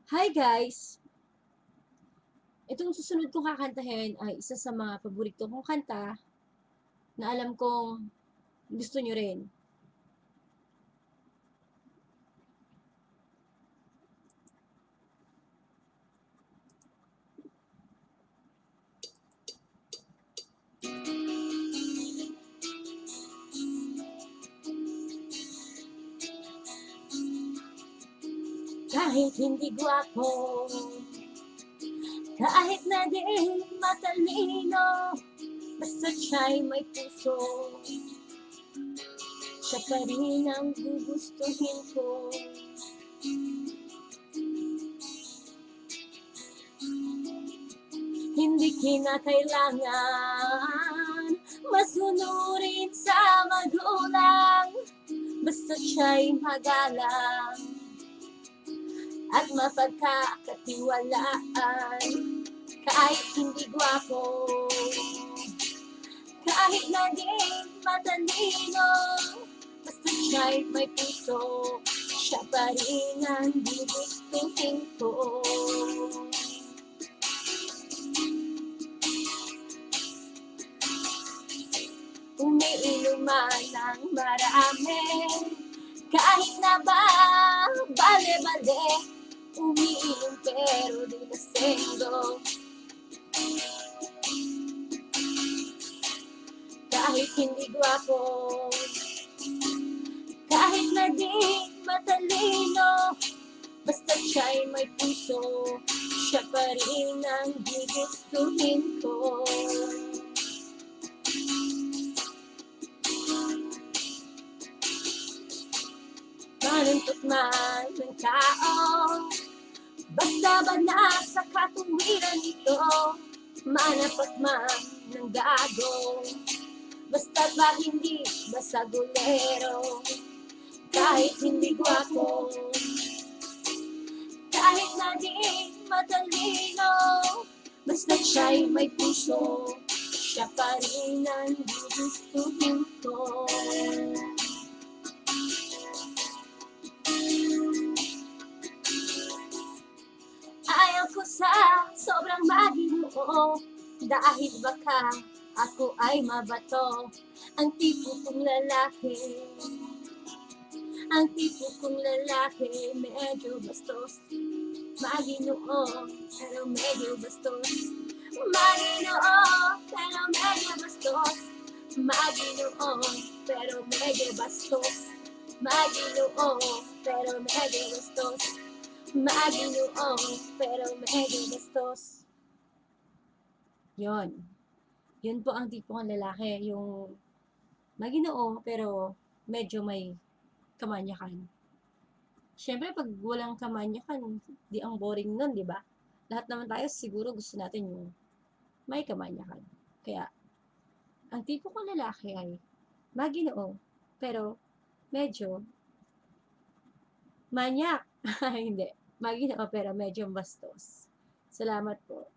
Hi guys! Itong susunod kong kakantahin ay isa sa mga paborito kong kanta na alam kong gusto nyo rin. Kahit hindi gwapo, kahit na di matalino, basta siya'y may puso, siya pa rin ang gugustuhin ko. Hindi kinakailangan masunurin sa magulang, basta siya'y magalang at mapagkakatiwalaan. Kahit hindi gwapo, kahit na di matalino, basta siya'y may puso, siya pa rin ang gugustuhin ko. Umiinom man ng marami, kahit na ba bale-bale, umiinom pero di lasenggo. Kahit hindi gwapo, kahit na di matalino, basta siya'y may puso, siya pa rin ang gugustuhin ko. Manuntot man ng tao, basta ba nasa katuwiran ito, manapat man ng gago, basta ba hindi basagulero. Kahit hindi gwapo, kahit na di matalino, basta siya'y may puso, siya pa rin ang gugustuhin ko. Ayaw ko sa sobrang maginoo, dahil baka ako ay mabato. Ang tipo kong lalaki, ang tipo kong lalaki, medyo bastos. Maginoo, pero medyo bastos. Maginoo, pero medyo bastos. Maginoo, pero medyo bastos. Maginoo, pero medyo bastos. Maginoo, pero medyo bastos. Yon. Yun po ang tipo ng lalaki, yung maginoo, pero medyo may kamanyakan. Siyempre, pag walang kamanyakan, di ang boring nun, di ba? Lahat naman tayo siguro gusto natin yung may kamanyakan. Kaya, ang tipo kong lalaki ay maginoo, pero medyo manyak. Hindi. Maginoo, pero medyo bastos. Salamat po.